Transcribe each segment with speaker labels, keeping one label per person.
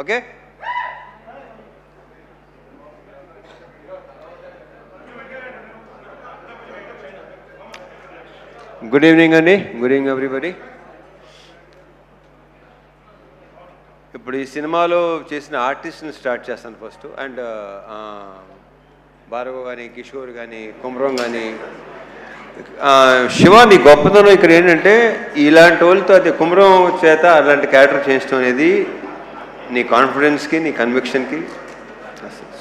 Speaker 1: Okay. Good evening అండి. Good evening everybody. ఇప్పుడు ఈ సినిమాలో చేసిన ఆర్టిస్ట్ని స్టార్ట్ చేస్తాను ఫస్ట్. అండ్ భార్గవ్ కానీ, కిషోర్ కానీ, కుమ్రం కానీ, శివ నీ గొప్పతనం ఇక్కడ ఏంటంటే ఇలాంటి వాళ్ళతో అది కుమ్రం చేత అలాంటి క్యారెక్టర్ చేయించడం అనేది నీ కాన్ఫిడెన్స్కి, నీ కన్విక్షన్కి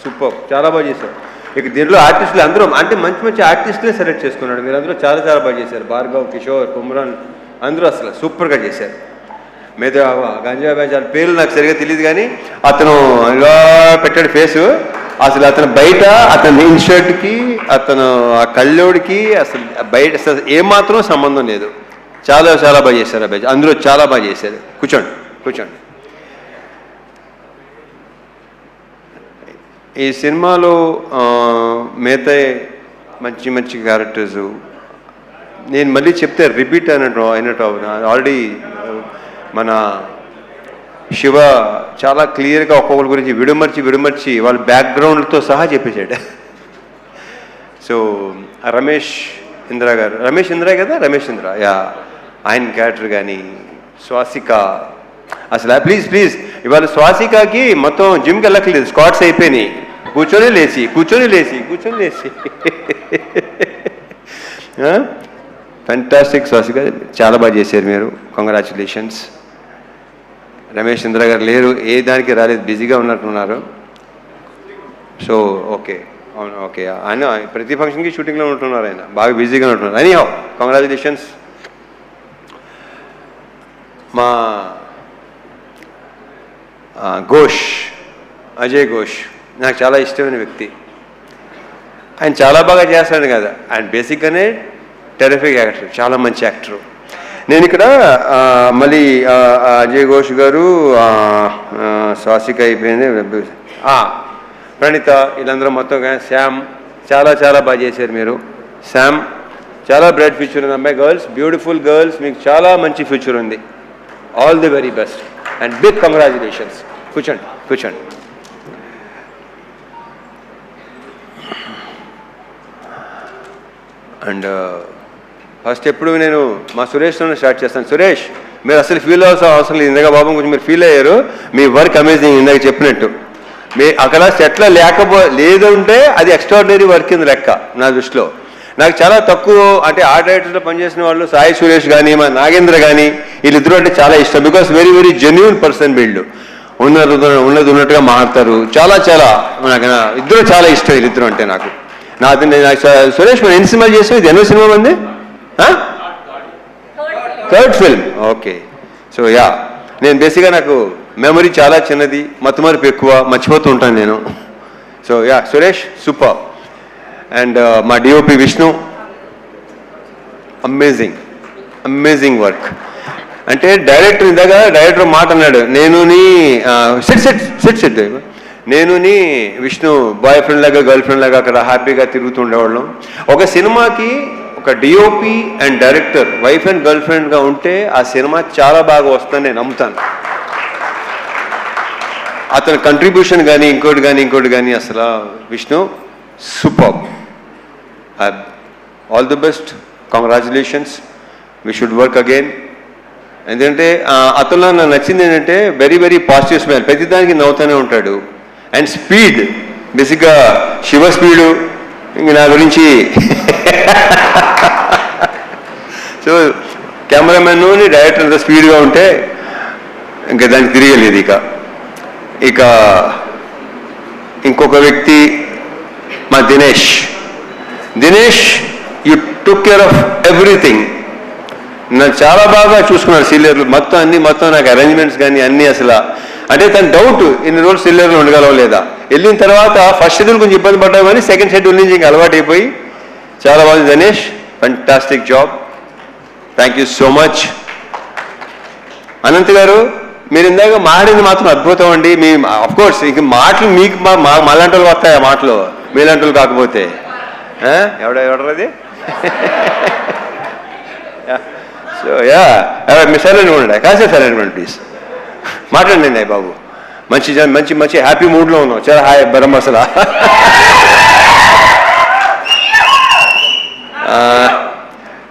Speaker 1: సూపర్. చాలా బాగా చేశారు. ఇక దీంట్లో ఆర్టిస్టులు అందరూ అంటే మంచి మంచి ఆర్టిస్టులే సెలెక్ట్ చేసుకున్నాడు. మీరు అందరూ చాలా చాలా బాగా చేశారు. భార్గవ్, కిషోర్, కుమ్రాన్ అందరూ అసలు సూపర్గా చేశారు. మీద గంజా బ్యాచ్ పేర్లు నాకు సరిగా తెలియదు కానీ అతను ఇలా పెట్టాడు ఫేసు. అసలు అతను బయట అతని ఇన్షర్ట్కి, అతను ఆ కళ్ళోడికి అసలు బయట అసలు ఏమాత్రం సంబంధం లేదు. చాలా చాలా బాగా చేశారు ఆ బ్యాచ్. అందరూ చాలా బాగా చేశారు. కూర్చోండి కూర్చోండి. ఈ సినిమాలో మిగతా మంచి మంచి క్యారెక్టర్స్ నేను మళ్ళీ చెప్తే రిపీట్ అయినట్టు ఆల్రెడీ మన శివ చాలా క్లియర్గా ఒక్కొక్కరి గురించి విడమర్చి వాళ్ళ బ్యాక్గ్రౌండ్తో సహా చెప్పేశాడు. సో రమేష్ ఇంద్ర కదా, రమేష్ ఇంద్ర, యా, ఆయన క్యారెక్టర్ కానీ, స్వాసిక అసలు ప్లీజ్ ఇవాళ స్వాసికకి మొత్తం జిమ్కి వెళ్ళక్కర్లేదు, స్క్వాట్స్ అయిపోయినాయి. కూర్చొని లేచి ఫ్యాంటాస్టిక్. స్వాసిక చాలా బాగా చేశారు మీరు. కంగ్రాచులేషన్స్. రమేష్ ఇంద్ర గారు లేరు, ఏ దానికి రాలేదు, బిజీగా ఉన్నట్టున్నారు. సో ఓకే, అవును, ఓకే. ఆయన ప్రతి ఫంక్షన్కి షూటింగ్లో ఉంటున్నారు, ఆయన బాగా బిజీగా ఉంటున్నారు. Anyhow congratulations. మా ఘోష్, అజయ్ ఘోష్ నాకు చాలా ఇష్టమైన వ్యక్తి. ఆయన చాలా బాగా చేస్తాడు కదా, ఆయన బేసిక్గానే టెరిఫిక్ యాక్టర్, చాలా మంచి యాక్టరు. నేను ఇక్కడ మళ్ళీ అజయ్ ఘోష్ గారు, స్వాసిక అయిపోయింది, ప్రణీత, వీళ్ళందరూ మొత్తం శ్యామ్ చాలా చాలా బాగా చేశారు మీరు. శ్యామ్ చాలా బ్రైట్ ఫ్యూచర్ ఉంది అమ్మాయి. గర్ల్స్, బ్యూటిఫుల్ గర్ల్స్, మీకు చాలా మంచి ఫ్యూచర్ ఉంది. All the very best and big congratulations. కూర్చోండి. అండ్ ఫస్ట్ ఎప్పుడు నేను మా సురేష్తో స్టార్ట్ చేస్తాను. సురేష్, మీరు అసలు ఫీల్ అవ్వాల్సిన అవసరం లేదు. ఇందాక బాబు కొంచెం మీరు ఫీల్ అయ్యారు. మీ వర్క్ అమేజింగ్. ఇందాక చెప్పినట్టు మీ అక్కడ సెట్లో లేదంటే అది ఎక్స్ట్రాడినరీ వర్క్ కింద లెక్క నా దృష్టిలో. నాకు చాలా తక్కువ అంటే ఆర్ట్ డైరెక్టర్లో పనిచేసిన వాళ్ళు సాయి సురేష్ కానీ, మా నాగేంద్ర కానీ, వీళ్ళిద్దరూ అంటే చాలా ఇష్టం. Because very very genuine person వీళ్ళు. ఉన్నట్టుగా మాట్లాడతారు. చాలా నాకు ఇద్దరు చాలా ఇష్టం వీళ్ళిద్దరు అంటే. నాకు సురేష్ మనం ఎన్ని సినిమాలు చేసాం? ఇది ఎన్నో సినిమా ఉంది? Third film. Okay. So yeah, నేను బేసిక్గా నాకు మెమరీ చాలా చిన్నది, మతిమరుపు ఎక్కువ, మర్చిపోతూ ఉంటాను నేను. So yeah, Suresh super. And మా డిఓపి విష్ణు, అమేజింగ్ వర్క్. అంటే డైరెక్టర్ మాట అన్నాడు, నేను విష్ణు బాయ్ ఫ్రెండ్ లాగా, గర్ల్ ఫ్రెండ్ లాగా అక్కడ హ్యాపీగా తిరుగుతూ ఉండేవాళ్ళం. ఒక సినిమాకి ఒక DOP and director wife and girl ఫ్రెండ్గా ఉంటే ఆ సినిమా చాలా బాగా వస్తుందని నేను నమ్ముతాను. అతని కంట్రిబ్యూషన్ కానీ ఇంకోటి కానీ అసలు Vishnu super. All the best, congratulations. We should work again. ఎందుకంటే అతనిలో నాకు నచ్చింది ఏంటంటే వెరీ వెరీ పాజిటివ్ స్మైల్, ప్రతిదానికి నవ్వుతూనే ఉంటాడు. అండ్ స్పీడ్, బేసిక్గా శివ స్పీడు ఇంక నా గురించి. సో కెమెరామెన్ డైరెక్టర్ అంత స్పీడ్గా ఉంటే ఇంకా దానికి తిరగలేదు. ఇక ఇంకొక వ్యక్తి మా Dinesh, you took care of everything. నాకు చాలా బాగా చూసుకున్నాడు సీనియర్లు మొత్తం నాకు అరేంజ్మెంట్స్ కానీ అన్నీ. అసలు అంటే తన డౌట్ ఇన్ని రోజులు సీనియర్లు ఉండగలవా లేదా. వెళ్ళిన తర్వాత ఫస్ట్ షెడ్యూల్ కొంచెం ఇబ్బంది పడ్డావు కానీ సెకండ్ షెడ్యూల్ నుంచి ఇంకా అలవాటు అయిపోయి చాలా బాగుంది. Dinesh, fantastic job. Thank you so much. Anant గారు, మీరు ఇందాక మాట్లాడింది మాత్రం అద్భుతం అండి. మీ అఫ్కోర్స్ ఇంక మాటలు మీకు మాలాంటి వాళ్ళు వస్తాయి, ఆ మాటలు మీలాంటి వాళ్ళు కాకపోతే. ఎవడది? సో యా, మీ సైలెంట్ ఉండండి, కాసేపు సైలెంట్ ఉండండి ప్లీజ్. మాట్లాడండి బాబు. మంచి మంచి మంచి హ్యాపీ మూడ్లో ఉన్నావు. చాలా హాయ్ బరం అసలు.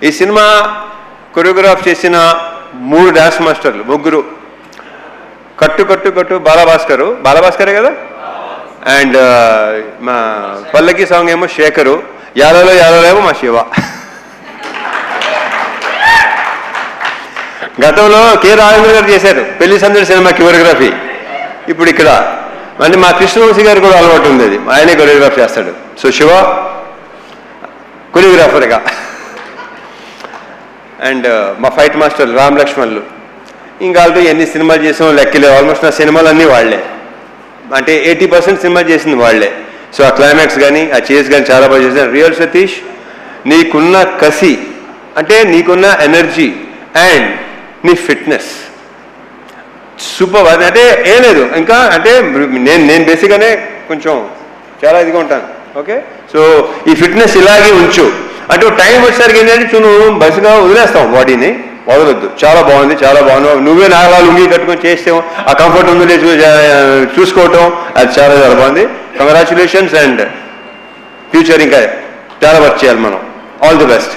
Speaker 1: ఈ సినిమా కొరియోగ్రాఫ్ చేసిన 3 డాన్స్ మాస్టర్లు, ముగ్గురు. కట్టు కట్టు కట్టు బాలభాస్కరే కదా, అండ్ మా పల్లకి సాంగ్ ఏమో శేఖరు, యాదలో ఏమో మా శివ. గతంలో కె రాజేంద్ర గారు చేశారు పెళ్లి సందడి సినిమా కొరియోగ్రఫీ. ఇప్పుడు ఇక్కడ అంటే మా కృష్ణవంశీ గారు కూడా అలవాటు ఉంది, అది ఆయనే కొరియోగ్రాఫ్ చేస్తాడు. సో శివ కొరియోగ్రాఫర్గా, అండ్ మా ఫైట్ మాస్టర్లు రామ్ లక్ష్మణ్లు. ఇంకా వాళ్ళతో ఎన్ని సినిమాలు చేసామో లెక్కలే. ఆల్మోస్ట్ నా సినిమాలు అన్నీ వాళ్లే, అంటే 80% సినిమా చేసింది వాళ్లే. సో ఆ క్లైమాక్స్ కానీ ఆ చేస్ కానీ చాలా బాగా చేశాను. రియల్ సతీష్, నీకున్న కసి, అంటే నీకున్న ఎనర్జీ అండ్ నీ ఫిట్నెస్ సూపర్. అంటే ఏం లేదు ఇంకా, అంటే నేను బేసిక్గానే కొంచెం చాలా ఇదిగా ఉంటాను. ఓకే, సో ఈ ఫిట్నెస్ ఇలాగే ఉంచు. అంటే టైం వచ్చేసరికి ఏంటంటే నువ్వు బస్సుగా వదిలేస్తావు, బాడీని వదలొద్దు. చాలా బాగుంది, చాలా బాగుంది. నువ్వే నాలా లుంగి కట్టుకొని చేస్తావు, ఆ కంఫర్ట్ ఉందో చూసుకోవటం, అది చాలా చాలా బాగుంది. కంగ్రాచులేషన్స్, అండ్ ఫ్యూచర్ ఇంకా చాలా వర్క్ చేయాలి మనం. All the best.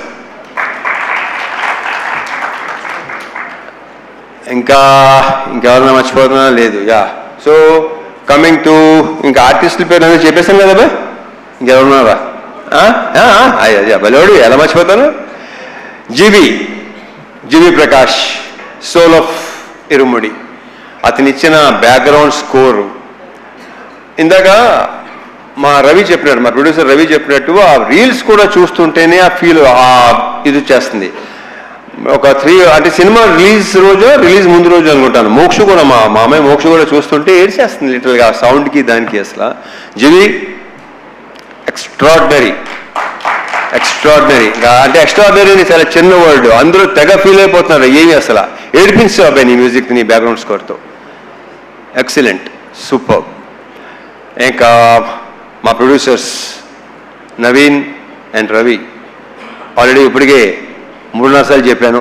Speaker 1: ఇంకెవరన్నా మర్చిపోతున్నా లేదు. యా, సో కమింగ్ టు ఇంకా ఆర్టిస్టుల పేరు అనేది చెప్పేసాను కదా. ఇంకెవరున్నారా? బలోడు, ఎలా మర్చిపోతాను. జీవి ప్రకాష్, సోల్ ఆఫ్ ఇరుముడి. అతను ఇచ్చిన బ్యాక్గ్రౌండ్ స్కోరు ఇందాక మా రవి చెప్పినట్టు, మా ప్రొడ్యూసర్ రవి చెప్పినట్టు, ఆ రీల్స్ కూడా చూస్తుంటేనే ఆ ఫీల్ ఇది వచ్చేస్తుంది. ఒక 3 అంటే సినిమా రిలీజ్ ముందు రోజు అనుకుంటాను. మోక్ష కూడా మా అమ్మాయి మోక్ష కూడా చూస్తుంటే ఏడ్చేస్తుంది లిటరల్గా ఆ సౌండ్కి దానికి. అసలు జీవి ఎక్స్ట్రాడినరీ. అంటే ఎక్స్ట్రాడినరీ అని చాలా చిన్న వర్డ్, అందరూ తెగ ఫీల్ అయిపోతున్నారు. ఏమి అసలు ఏడిపించావు అబ్బాయి నీ మ్యూజిక్, నీ బ్యాక్గ్రౌండ్ స్కోర్తో. Excellent, super. ఇంకా మా producers Naveen and Ravi, already ఇప్పటికే 3-4 సార్లు చెప్పాను,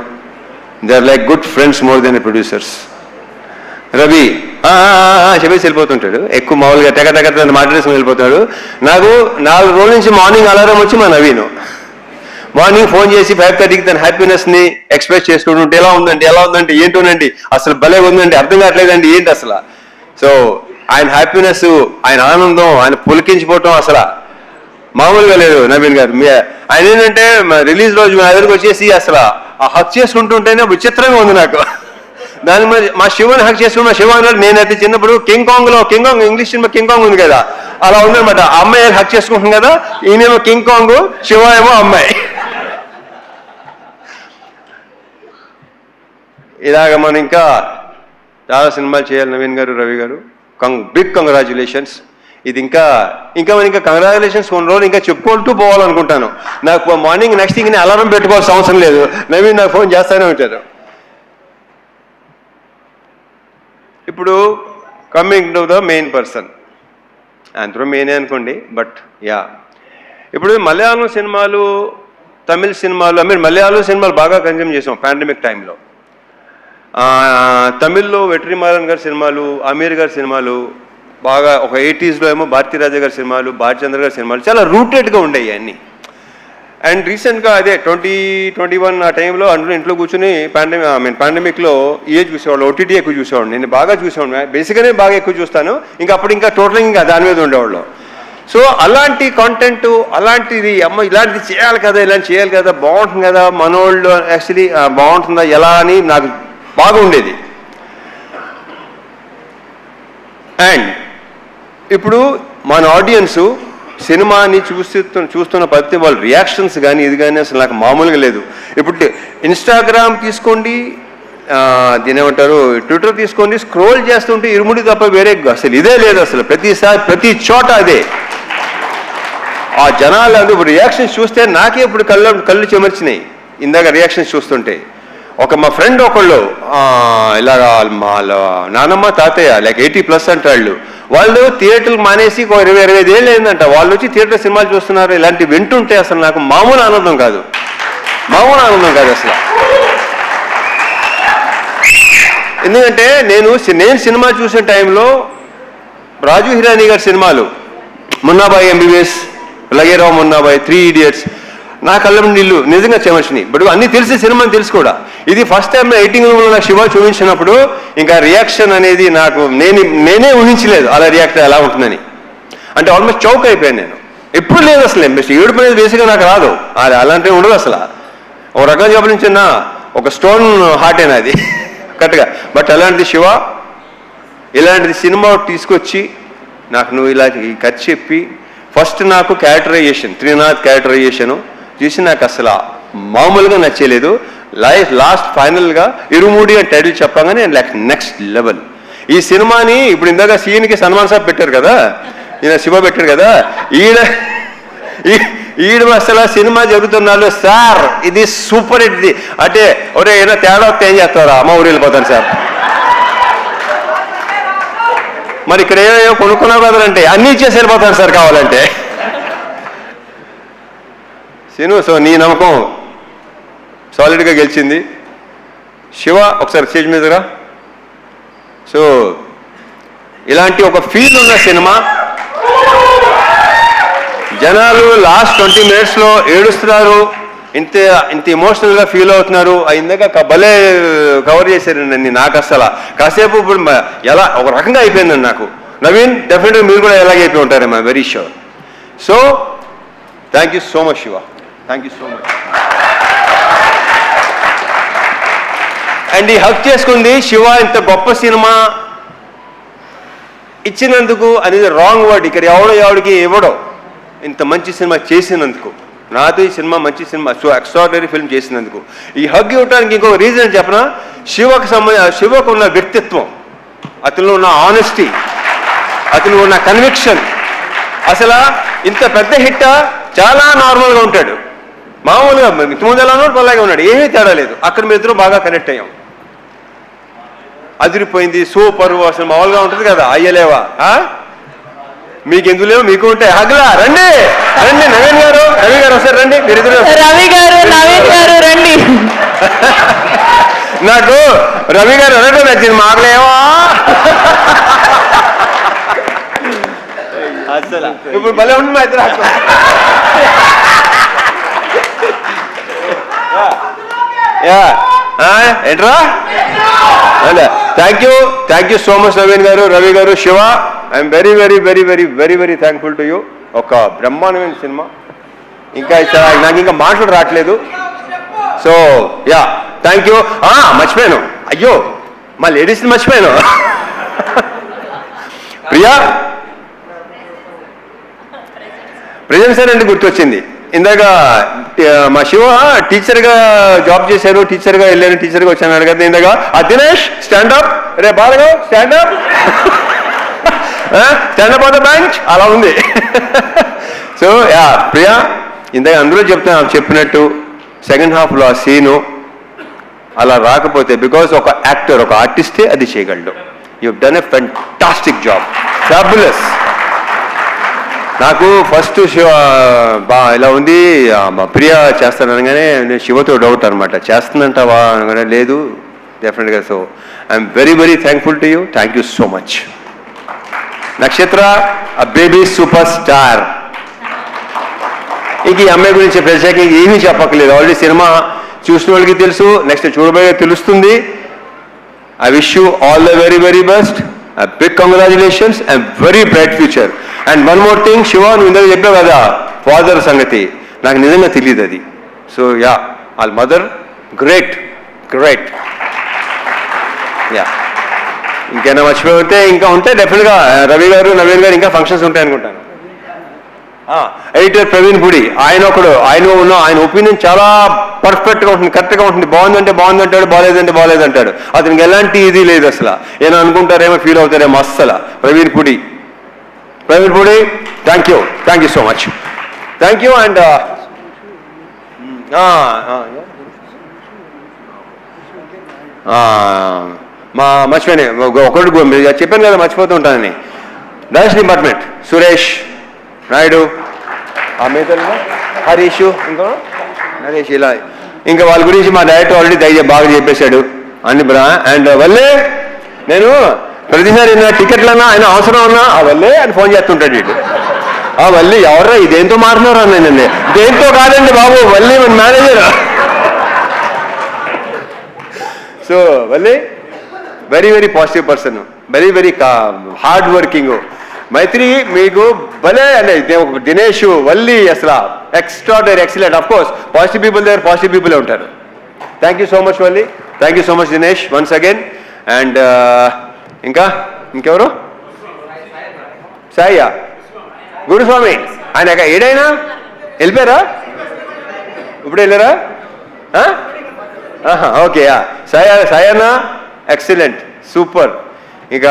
Speaker 1: they are like good friends more then producers. Ravi చెప్పేసి వెళ్ళిపోతుంటాడు, ఎక్కువ మామూలుగా తెగ మాట్లాడేసి వెళ్ళిపోతాడు. నాకు 4 రోజుల నుంచి మార్నింగ్ అలారం వచ్చి మా నవీను మార్నింగ్ ఫోన్ చేసి 5:30కి తన హ్యాపీనెస్ని ఎక్స్ప్రెస్ చేసుకుంటుంటే ఎలా ఉందంటే ఏంటోనండి అసలు భలే ఉందండి, అర్థం కావట్లేదండి ఏంటి అసలు. సో ఆయన హ్యాపీనెస్, ఆయన ఆనందం, ఆయన పులికించిపోవటం అసలు మామూలుగా లేదు. నవీన్ గారు ఆయన ఏంటంటే రిలీజ్ రోజు మా దగ్గరకు వచ్చేసి అసలు ఆ హక్ చేసుకుంటుంటేనే విచిత్రంగా ఉంది నాకు. దాని మీద మా శివని హక్ చేసుకున్న శివ అన్నాడు, నేనైతే చిన్నప్పుడు king Kong English cinema king Kong ఉంది కదా, అలా ఉందనమాట. ఆ అమ్మాయి హక్ చేసుకుంటాం కదా, ఈయనేమో కింగ్ కాంగ్, శివ ఏమో అమ్మాయి. ఇలాగ మనం ఇంకా చాలా సినిమాలు చేయాలి నవీన్ గారు, రవి గారు. Big congratulations. ఇది ఇంకా కంగ్రాచులేషన్స్ కొన్ని రోజులు ఇంకా చెప్పుకుంటూ పోవాలనుకుంటాను. నాకు మార్నింగ్ నెక్స్ట్ థింగ్ అలారం పెట్టుకోవాల్సిన అవసరం లేదు, నవీన్ నాకు ఫోన్ చేస్తూనే ఉంటారు. ఇప్పుడు coming to the main person, అందరూ మెయినే అనుకోండి, బట్ యా, ఇప్పుడు మలయాళం సినిమాలు, తమిళ సినిమాలు, మలయాళం సినిమాలు బాగా కన్జ్యూమ్ చేసాం పాండమిక్ టైంలో. తమిళ్లో వెట్రిమారన్ గారి సినిమాలు, అమీర్ గారి సినిమాలు బాగా, ఒక 80s ఏమో భారతీరాజా గారి సినిమాలు, భారచంద్ర గారి సినిమాలు చాలా రూటెడ్గా ఉండేవి అన్నీ. అండ్ రీసెంట్గా అదే 2021 ఆ టైంలో అందరూ ఇంట్లో కూర్చొని పాండమిక్లో చూసేవాళ్ళు, ఓటీటీ ఎక్కువ చూసేవాడు. నేను బాగా చూసేవాడు, బేసిక్గానే బాగా ఎక్కువ చూస్తాను. అప్పుడు ఇంకా టోటల్ ఇంకా దాని మీద ఉండేవాళ్ళు. సో అలాంటి కాంటెంట్, అలాంటిది ఇలాంటిది చేయాలి కదా, ఇలాంటి చేయాలి కదా, బాగుంటుంది కదా, మనోళ్ళు యాక్చువల్లీ బాగుంటుందా ఎలా అని నాకు బాగా ఉండేది. అండ్ ఇప్పుడు మన ఆడియన్సు సినిమాని చూస్తున్న ప్రతి వాళ్ళ రియాక్షన్స్ కానీ ఇది కానీ అసలు నాకు మామూలుగా లేదు. ఇప్పుడు ఇన్స్టాగ్రామ్ తీసుకోండి, దీని ఏమంటారు, ట్విట్టర్ తీసుకోండి, స్క్రోల్ చేస్తుంటే ఇరుముడి తప్ప వేరే అసలు ఇదే లేదు. అసలు ప్రతి చోట అదే. ఆ జనాలు ఇప్పుడు రియాక్షన్స్ చూస్తే నాకే ఇప్పుడు కళ్ళు చెమర్చినాయి ఇందాక రియాక్షన్స్ చూస్తుంటే. మా ఫ్రెండ్ ఒకళ్ళు ఇలాగా మా నానమ్మ తాతయ్య లైక్ 80+ అంటాళ్ళు, వాళ్ళు థియేటర్లు మానేసి 20-25 ఏళ్ళు అయిందంట, వాళ్ళు వచ్చి థియేటర్ సినిమాలు చూస్తున్నారు. ఇలాంటివి వింటుంటే అసలు నాకు మామూలు ఆనందం కాదు అసలు. ఎందుకంటే నేను సినిమా చూసే టైంలో రాజు హిరానీ గారి సినిమాలు మున్నాబాయి ఎంబీబీఎస్, లగేరావు మున్నాబాయి, 3 Idiots, నా కళ్ళ నీళ్ళు నిజంగా చెమర్చినాయి. బట్ అన్నీ తెలిసే సినిమాని తెలుసు కూడా. ఇది ఫస్ట్ టైం ఎడిటింగ్ రూమ్లో నాకు శివ చూపించినప్పుడు ఇంకా రియాక్షన్ అనేది నాకు నేనే ఊహించలేదు అలా రియాక్ట్ ఎలా ఉంటుందని. అంటే ఆల్మోస్ట్ చౌక్ అయిపోయాను నేను. ఎప్పుడు లేదు అసలు ఏడుపు అనేది బేసిక్గా నాకు రాదు, అలాంటివి ఉండదు అసలు. ఒక రకంగా గమనించిన ఒక స్టోన్ హార్టేనా అది కరెక్ట్గా. బట్ అలాంటిది శివ ఇలాంటిది సినిమా తీసుకొచ్చి నాకు నువ్వు ఇలా ఈ కథ చెప్పి ఫస్ట్ నాకు క్యారెక్టరైజేషన్, త్రినాథ్ క్యారెక్టరైజేషను చూసి నాకు అసలు మామూలుగా నచ్చలేదు. లాస్ట్ ఫైనల్గా ఇరుమూడి అని టైటిల్ చెప్పగానే నెక్స్ట్ లెవెల్. ఈ సినిమాని ఇప్పుడు ఇందాక సీన్కి సన్మాన్ సాబ్ పెట్టారు కదా, ఈయన శివ పెట్టారు కదా, ఈడ అసలు సినిమా జరుగుతున్నాడు సార్ ఇది సూపర్ హిట్. ఇది అంటే ఒరే ఏదైనా తేడా వస్తే ఏం చేస్తారా, అమ్మ ఊరు వెళ్ళిపోతాను సార్. మరి ఇక్కడ ఏమో కొనుక్కున్నావు కదంటే అన్నీ ఇచ్చేసి వెళ్ళిపోతాను సార్ కావాలంటే. సీను, సో నీ నమ్మకం సాలిడ్గా గెలిచింది. శివ ఒకసారి స్టేజ్ మీదగా. సో ఇలాంటి ఒక ఫీల్ ఉన్న సినిమా, జనాలు లాస్ట్ 20 minutesలో ఏడుస్తున్నారు, ఇంత ఎమోషనల్గా ఫీల్ అవుతున్నారు. ఇందాక భలే కవర్ చేశారండి. నాకు అసలు కాసేపు ఇప్పుడు ఎలా ఒక రకంగా అయిపోయిందండి నాకు. నవీన్, డెఫినెట్గా మీరు కూడా ఎలాగ అయిపోయి ఉంటారేమో, very sure. So thank you so much Shiva, thank you so much. And ఈ హక్ చేసుకుంది శివ ఇంత గొప్ప సినిమా ఇచ్చినందుకు అనేది రాంగ్ వర్డ్. ఇక్కడ ఎవడికి ఇవ్వడం, ఇంత మంచి సినిమా చేసినందుకు, నాతో ఈ సినిమా మంచి సినిమా, సో ఎక్స్ట్రాడినరీ ఫిల్మ్ చేసినందుకు. ఈ హగ్ ఇవ్వడానికి ఇంకొక రీజన్ చెప్పనా, శివకు ఉన్న వ్యక్తిత్వం, అతనిలో ఉన్న ఆనెస్టీ, అతనిలో ఉన్న కన్విక్షన్. అసలు ఇంత పెద్ద హిట్ చాలా నార్మల్గా ఉంటాడు, మామూలుగా ఇంతకుముందు ఎలా ఉన్నాడు అలాగే ఉన్నాడు, ఏమీ తేడా లేదు. అక్కడ మీ ఇద్దరు బాగా కనెక్ట్ అయ్యాం, అదిరిపోయింది, సూపర్. అసలు మామూలుగా ఉంటుంది కదా, అయ్యలేవా మీకు ఎందుకు లేవు, మీకు ఉంటాయి. హగ్లా రండి రండి, నవీన్ గారు రవి గారు వస్తారు రండి, మీరు ఇద్దరు.
Speaker 2: రవి గారు నవీన్ గారు రండి.
Speaker 1: నాకు రవి గారు అనడం నచ్చింది, మాకులేవా అసలు ఇప్పుడు భలే ఉంది మా ఇద్దరు. ఏంట్రా, thank you so much Naveen గారు, రవి గారు, Shiva. I'm very very very very very very thankful to you. ఒక బ్రహ్మాండమైన సినిమా, ఇంకా నాకు ఇంకా మాటలు రావట్లేదు. So yeah thank you. మర్చిపోయాను, అయ్యో మా లేడీస్ని మర్చిపోయాను. ప్రియా ప్రజెంట్ సార్ అంటే గుర్తొచ్చింది. ఇందాక మా శివ టీచర్గా జాబ్ చేశారు, టీచర్గా వెళ్ళాను, టీచర్గా వచ్చాను కదా. ఇందాక దినేష్ స్టాండప్, రే బాలగా stand up, stand up on the bench అలా ఉంది. సో యా ప్రియా, ఇందాక అందులో చెప్పినట్టు సెకండ్ హాఫ్లో ఆ సీను అలా రాకపోతే, బికాజ్ ఒక యాక్టర్, ఒక ఆర్టిస్టే అది చేయగలడు. You done a fantastic job, fabulous. నాకు ఫస్ట్ శివ ఇలా ఉంది, ప్రియా చేస్తాను అనగానే నేను శివతో డౌట్ అనమాట, చేస్తుందంటావా అనగానే లేదు డెఫినెట్గా. So I'm very very thankful to you, thank you so much. నక్షత్ర, ఆ బేబీ సూపర్ స్టార్. ఇంక ఈ అమ్మాయి గురించి ప్రత్యేకంగా ఏమీ చెప్పక్కర్లేదు, ఆల్రెడీ సినిమా చూసిన వాళ్ళకి తెలుసు, నెక్స్ట్ చూడబోయే తెలుస్తుంది. I wish you all the very very best, big congratulations and very bright future. And one more thing, Shiva నువ్వు ఇందాక చెప్పావు కదా ఫాదర్ సంగతి, నాకు నిజంగా తెలియదు అది. సో యా, వాళ్ళ మదర్ గ్రేట్ గ్రేట్. యా, ఇంకేనా మర్చిపోతే ఇంకా ఉంటే డెఫినెట్గా రవి గారు నవీన్ గారు ఇంకా ఫంక్షన్స్ ఉంటాయి అనుకుంటాను. ఎడిటర్ ప్రవీణ్ పుడి, ఆయన ఒపీనియన్ చాలా పర్ఫెక్ట్గా ఉంటుంది, కరెక్ట్గా ఉంటుంది. బాగుందంటే బాగుంది అంటాడు, బాగాలేదంటే బాగాలేదు అంటాడు. అతనికి ఎలాంటి ఇది లేదు అసలు. ఏమో అనుకుంటారేమో, ఫీల్ అవుతారేమో అస్సలు. Praveen Pudi thank you so much, thank you. And మర్చిపోయాను ఒకటి చెప్పాను కదా మర్చిపోతూ ఉంటానని. డైరెక్షన్ డిపార్ట్మెంట్ సురేష్ నాయుడు, హరీష్, ఇంకా నరేష్, ఇలా ఇంకా వాళ్ళ గురించి మా డైరెక్టర్ ఆల్రెడీ బాగా చెప్పేశాడు అన్ని. అండ్ వల్లే నేను ప్రతిసారి నా టికెట్లన్నా ఆయన అవసరం ఉన్నా ఆ వల్లే అని ఫోన్ చేస్తుంటాడు వీడు. ఆ వల్లి ఎవర్రా ఇదేంతో మారుతున్నారు అన్నానండి. దేంతో కాదండి బాబు, వల్లి మన manager. So Valli very very positive person, very very hard working. Mythri మీకు భలే అండి. దినేష్, వల్లి అసలు extraordinary, excellent. Of course positive people దగ్గర పాజిటివ్ పీపుల్ ఉంటారు. Thank you so much Valli, thank you so much Dinesh once again. And ఇంకెవరు? సాయ్యా గురుస్వామి, ఆయన ఏడైనా వెళ్ళిపోయారా? ఇప్పుడు వెళ్ళారా? Okay, Sayanna excellent, super. ఇక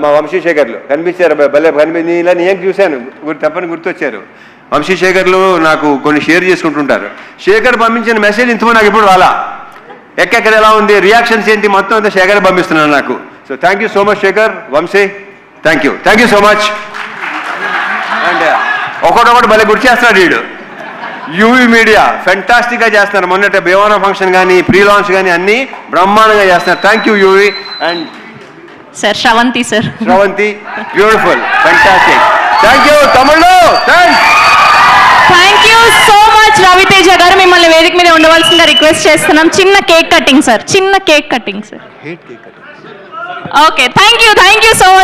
Speaker 1: మా వంశీశేఖర్లు కనిపించారు, భలే ఇలా నేను చూశాను, తప్పని గుర్తొచ్చారు. వంశీశేఖర్లు నాకు కొన్ని షేర్ చేసుకుంటుంటారు. శేఖర్ పంపించిన మెసేజ్ ఇంతమంది నాకు ఇప్పుడు రాలా, ఎక్కడెక్కడ ఎలా ఉంది, రియాక్షన్స్ ఏంటి, మొత్తం అంతా శేఖర్ పంపిస్తున్నాను నాకు. So thank you so much Sekhar, Vamsi, thank you so much. And ఒకటొకటి భలే గుర్తు చేస్తున్నాడు వీడు. యూవీ మీడియా ఫెంటాస్టిక్గా చేస్తున్నారు. మొన్నట భీమవరం ఫంక్షన్ కానీ, ప్రీ లాంచ్ కానీ అన్నీ బ్రహ్మాండంగా చేస్తున్నారు. Thank you UV. And
Speaker 2: sir Sravanthi sir,
Speaker 1: Sravanthi, beautiful, fantastic. Thank you Tamil, thanks.
Speaker 2: Thank you so much Ravi Teja గారు. మిమ్మల్ని వేదిక మీద ఉండవలసిందిగా రిక్వెస్ట్ చేస్తున్నాం. చిన్న కేక్ కటింగ్ సార్, చిన్న cake cutting sir. Okay, thank you so much.